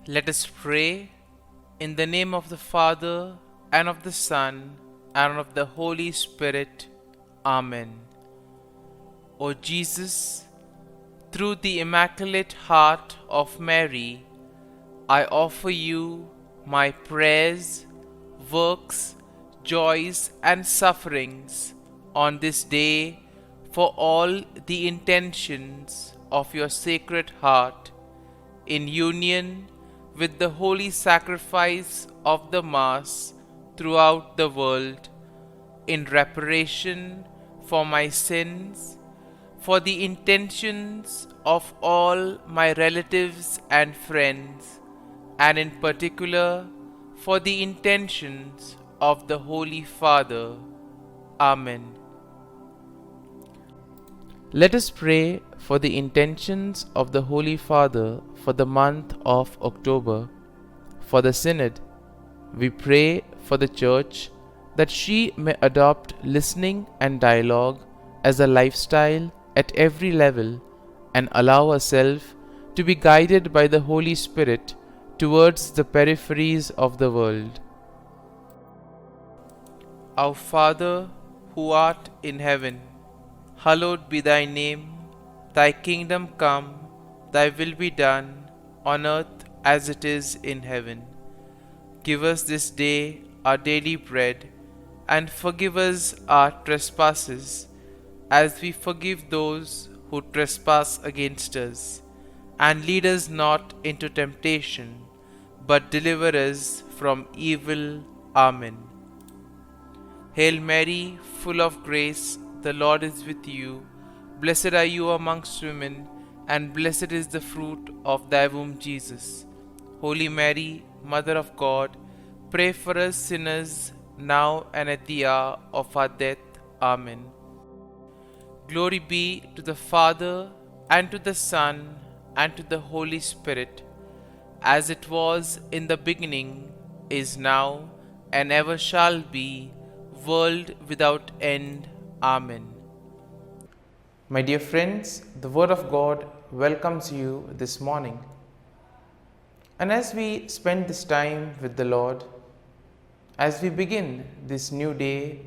Let us pray in the name of the Father, and of the Son, and of the Holy Spirit. Amen. O Jesus, through the Immaculate Heart of Mary, I offer you my prayers, works, joys, and sufferings on this day for all the intentions of your Sacred Heart, in union with the holy sacrifice of the Mass throughout the world, in reparation for my sins, for the intentions of all my relatives and friends, and in particular for the intentions of the Holy Father. Amen. Let us pray for the intentions of the Holy Father for the month of October. For the Synod, we pray for the Church that she may adopt listening and dialogue as a lifestyle at every level and allow herself to be guided by the Holy Spirit towards the peripheries of the world. Our Father, who art in heaven, hallowed be thy name. Thy kingdom come, thy will be done, on earth as it is in heaven. Give us this day our daily bread, and forgive us our trespasses, as we forgive those who trespass against us. And lead us not into temptation, but deliver us from evil. Amen. Hail Mary, full of grace, the Lord is with you. Blessed are you amongst women, and blessed is the fruit of thy womb, Jesus. Holy Mary, Mother of God, pray for us sinners, now and at the hour of our death. Amen. Glory be to the Father, and to the Son, and to the Holy Spirit, as it was in the beginning, is now, and ever shall be, world without end. Amen. My dear friends, the Word of God welcomes you this morning. And as we spend this time with the Lord, as we begin this new day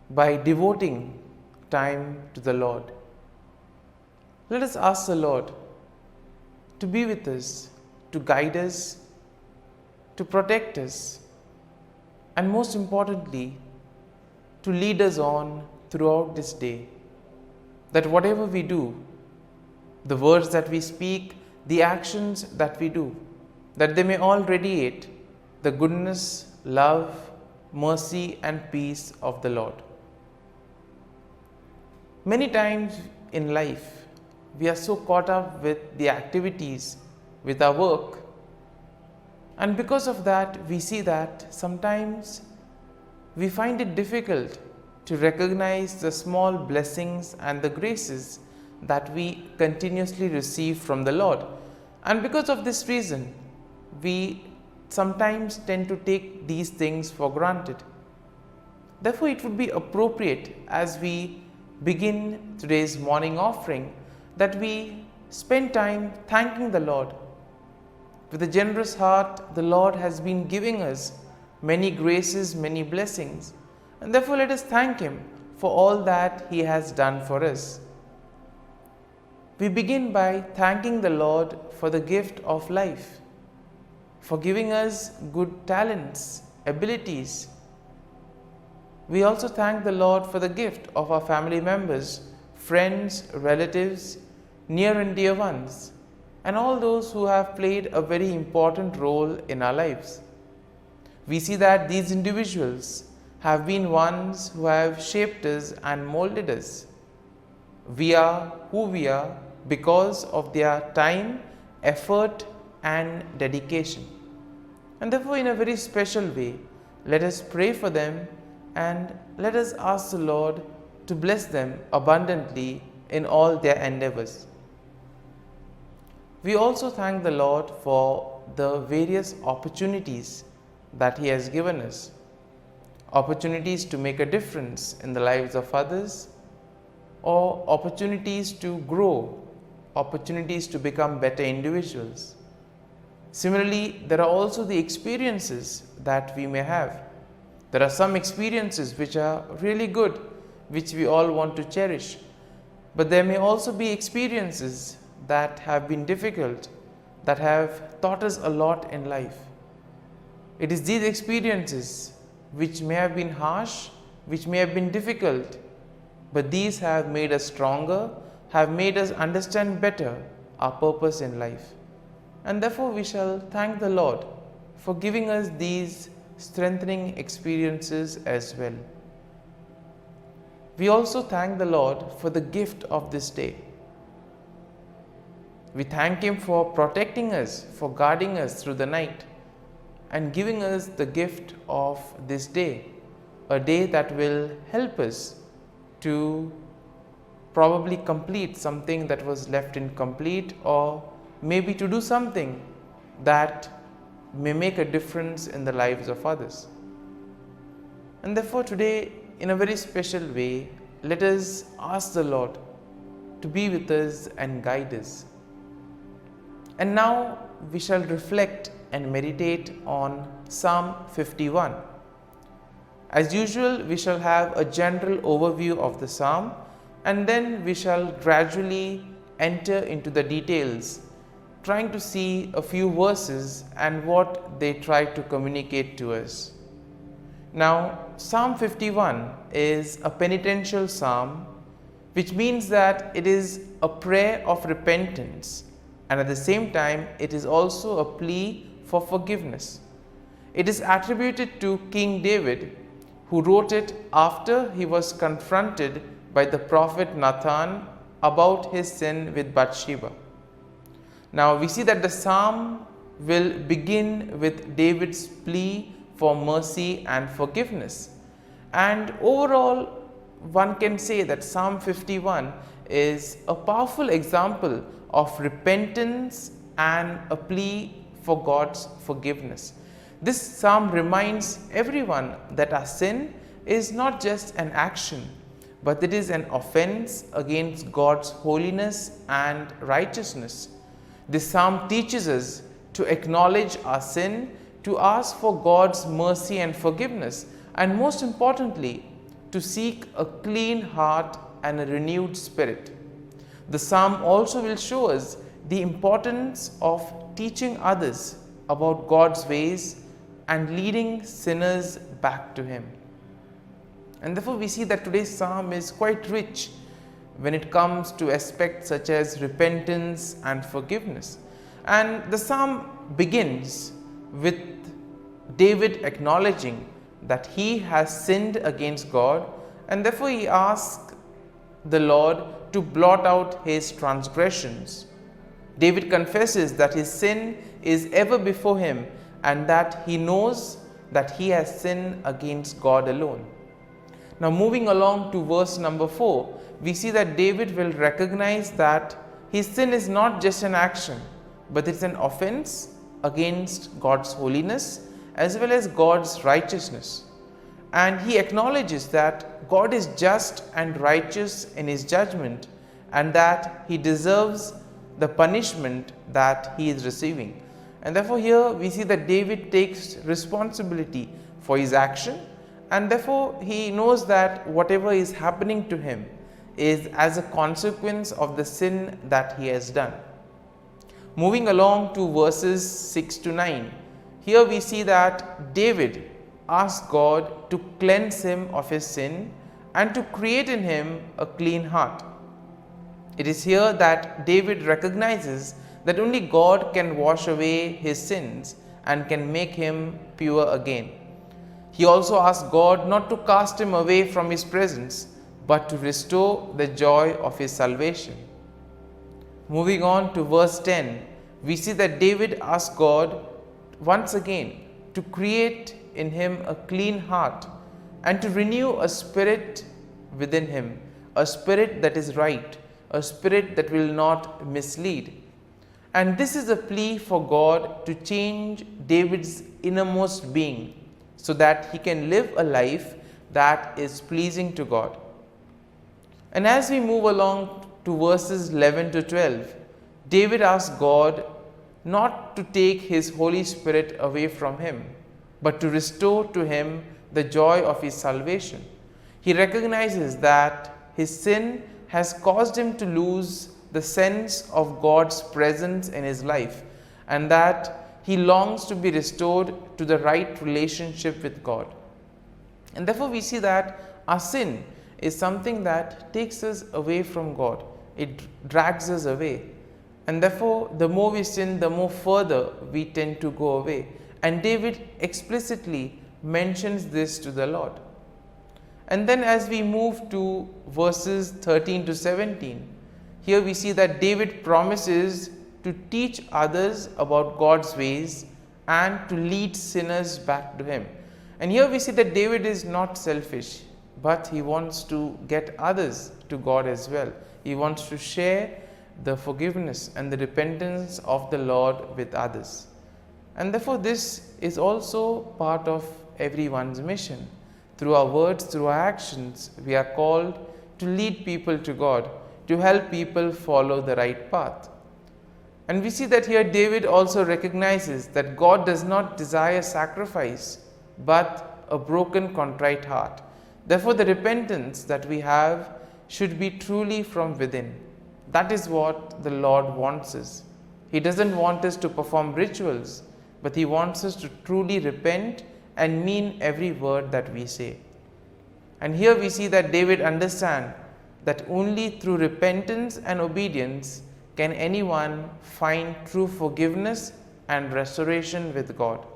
by devoting time to the Lord, let us ask the Lord to be with us, to guide us, to protect us, and most importantly, to lead us on throughout this day. That whatever we do, the words that we speak, the actions that we do, that they may all radiate the goodness, love, mercy, and peace of the Lord. Many times in life, we are so caught up with the activities, with our work, and because of that, we see that sometimes we find it difficult to recognize the small blessings and the graces that we continuously receive from the Lord. And because of this reason, we sometimes tend to take these things for granted. Therefore, it would be appropriate as we begin today's morning offering that we spend time thanking the Lord. With a generous heart, the Lord has been giving us many graces, many blessings. And therefore, let us thank Him for all that He has done for us. We begin by thanking the Lord for the gift of life, for giving us good talents, abilities. We also thank the Lord for the gift of our family members, friends, relatives, near and dear ones, and all those who have played a very important role in our lives. We see that these individuals have been ones who have shaped us and molded us. We are who we are because of their time, effort, and dedication. And therefore, in a very special way, let us pray for them and let us ask the Lord to bless them abundantly in all their endeavors. We also thank the Lord for the various opportunities that He has given us. Opportunities to make a difference in the lives of others, or opportunities to grow, opportunities to become better individuals. Similarly, there are also the experiences that we may have. There are some experiences which are really good, which we all want to cherish. But there may also be experiences that have been difficult, that have taught us a lot in life. It is these experiences which may have been harsh, which may have been difficult, but these have made us stronger, have made us understand better our purpose in life. And therefore we shall thank the Lord for giving us these strengthening experiences as well. We also thank the Lord for the gift of this day. We thank Him for protecting us, for guarding us through the night, and giving us the gift of this day, a day that will help us to probably complete something that was left incomplete, or maybe to do something that may make a difference in the lives of others. And therefore today, in a very special way, let us ask the Lord to be with us and guide us. And now we shall reflect and meditate on Psalm 51. As usual, we shall have a general overview of the psalm, and then we shall gradually enter into the details, trying to see a few verses and what they try to communicate to us. Now, Psalm 51 is a penitential psalm, which means that it is a prayer of repentance, and at the same time it is also a plea for forgiveness. It is attributed to King David, who wrote it after he was confronted by the prophet Nathan about his sin with Bathsheba. Now we see that the psalm will begin with David's plea for mercy and forgiveness. And overall, one can say that Psalm 51 is a powerful example of repentance and a plea for God's forgiveness. This psalm reminds everyone that our sin is not just an action, but it is an offense against God's holiness and righteousness. This psalm teaches us to acknowledge our sin, to ask for God's mercy and forgiveness, and most importantly, to seek a clean heart and a renewed spirit. The psalm also will show us the importance of teaching others about God's ways and leading sinners back to Him. And therefore we see that today's psalm is quite rich when it comes to aspects such as repentance and forgiveness. And the psalm begins with David acknowledging that he has sinned against God, and therefore he asks the Lord to blot out his transgressions. David confesses that his sin is ever before him, and that he knows that he has sinned against God alone. Now moving along to verse number 4, we see that David will recognize that his sin is not just an action, but it's an offense against God's holiness as well as God's righteousness. And he acknowledges that God is just and righteous in his judgment, and that he deserves the punishment that he is receiving. And therefore here we see that David takes responsibility for his action, and therefore he knows that whatever is happening to him is as a consequence of the sin that he has done. Moving along to verses 6 to 9, here we see that David asks God to cleanse him of his sin and to create in him a clean heart. It is here that David recognizes that only God can wash away his sins and can make him pure again. He also asks God not to cast him away from his presence, but to restore the joy of his salvation. Moving on to verse 10, we see that David asks God once again to create in him a clean heart and to renew a spirit within him, a spirit that is right, a spirit that will not mislead. And this is a plea for God to change David's innermost being so that he can live a life that is pleasing to God. And as we move along to verses 11 to 12, David asks God not to take his Holy Spirit away from him, but to restore to him the joy of his salvation. He recognizes that his sin has caused him to lose the sense of God's presence in his life, and that he longs to be restored to the right relationship with God. And therefore we see that our sin is something that takes us away from God. It drags us away. And therefore, the more we sin, the more further we tend to go away. And David explicitly mentions this to the Lord. And then as we move to verses 13 to 17, here we see that David promises to teach others about God's ways and to lead sinners back to him. And here we see that David is not selfish, but he wants to get others to God as well. He wants to share the forgiveness and the repentance of the Lord with others. And therefore this is also part of everyone's mission. Through our words, through our actions, we are called to lead people to God, to help people follow the right path. And we see that here David also recognizes that God does not desire sacrifice, but a broken, contrite heart. Therefore, the repentance that we have should be truly from within. That is what the Lord wants us. He doesn't want us to perform rituals, but He wants us to truly repent and mean every word that we say. And here we see that David understands that only through repentance and obedience can anyone find true forgiveness and restoration with God.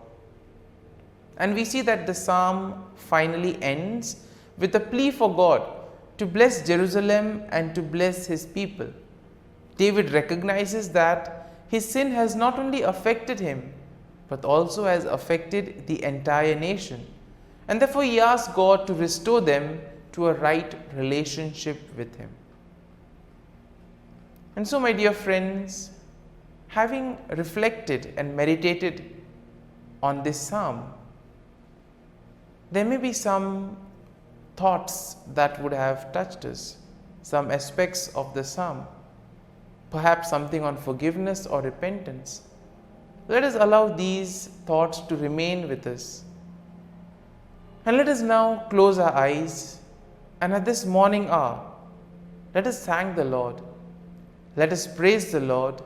And we see that the psalm finally ends with a plea for God to bless Jerusalem and to bless His people. David recognizes that his sin has not only affected him, but also has affected the entire nation. And therefore he asks God to restore them to a right relationship with Him. And so, my dear friends, having reflected and meditated on this psalm, there may be some thoughts that would have touched us, some aspects of the psalm, perhaps something on forgiveness or repentance. Let us allow these thoughts to remain with us. And let us now close our eyes, and at this morning hour, let us thank the Lord. Let us praise the Lord.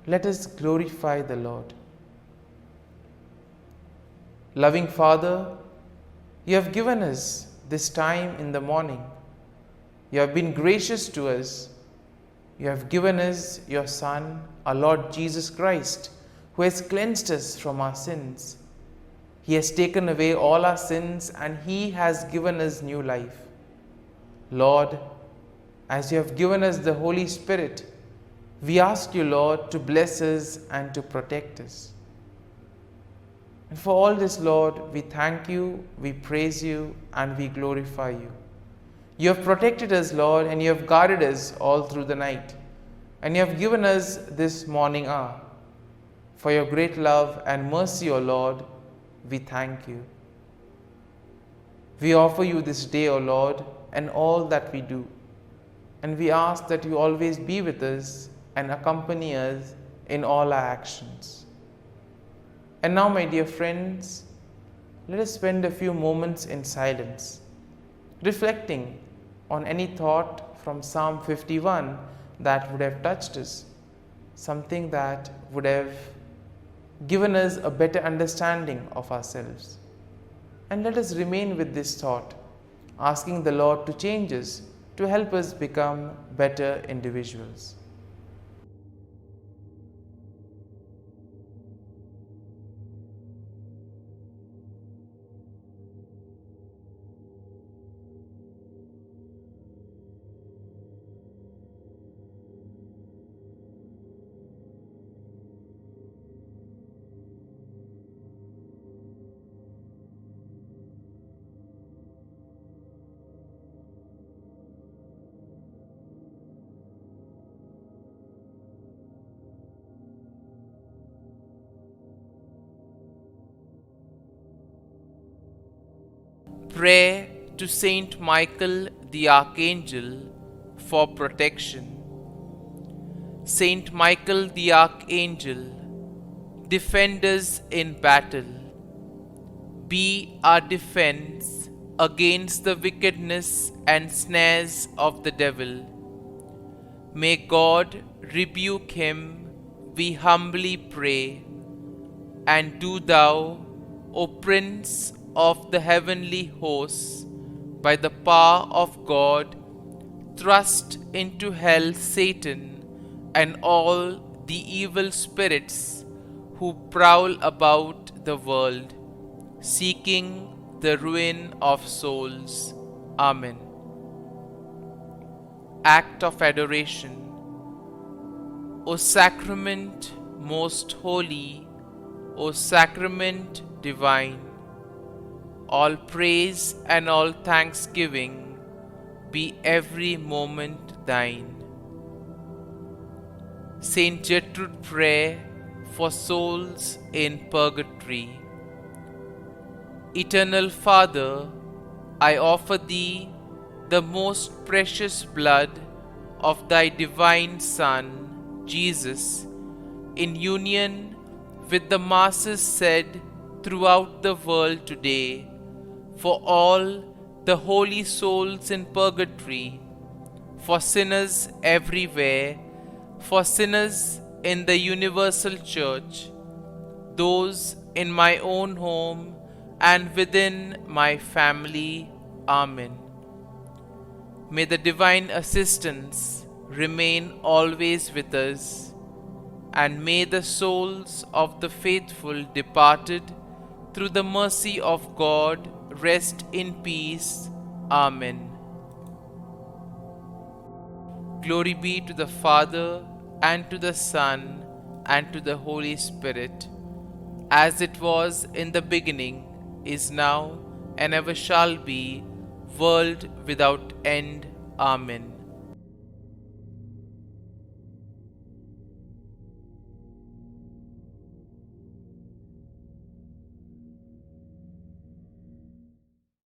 Let us glorify the Lord. Loving Father, You have given us this time in the morning. You have been gracious to us. You have given us Your Son, our Lord Jesus Christ, who has cleansed us from our sins. He has taken away all our sins and He has given us new life. Lord, as You have given us the Holy Spirit, we ask You, Lord, to bless us and to protect us. And for all this, Lord, we thank You, we praise You, and we glorify You. You have protected us, Lord, and You have guarded us all through the night. And You have given us this morning hour. For Your great love and mercy, O Lord, we thank You. We offer You this day, O Lord, and all that we do. And we ask that You always be with us and accompany us in all our actions. And now, my dear friends, let us spend a few moments in silence, reflecting on any thought from Psalm 51 that would have touched us, something that would have given us a better understanding of ourselves. And let us remain with this thought, asking the Lord to change us, to help us become better individuals. Prayer to Saint Michael the Archangel for protection. Saint Michael the Archangel, Defend us in battle. Be our defense against the wickedness and snares of the devil. May God rebuke him, we humbly pray. And do thou, O Prince of the heavenly hosts, by the power of God, thrust into hell Satan and all the evil spirits who prowl about the world, seeking the ruin of souls. Amen. Act of Adoration. O Sacrament most holy, O Sacrament divine, all praise and all thanksgiving be every moment thine. Saint Gertrude Prayer for souls in purgatory. Eternal Father, I offer Thee the most precious blood of Thy divine Son, Jesus, in union with the masses said throughout the world today, for all the holy souls in purgatory, for sinners everywhere, for sinners in the universal church, those in my own home and within my family. Amen. May the divine assistance remain always with us, and may the souls of the faithful departed through the mercy of God rest in peace. Amen. Glory be to the Father, and to the Son, and to the Holy Spirit, as it was in the beginning, is now, and ever shall be, world without end. Amen.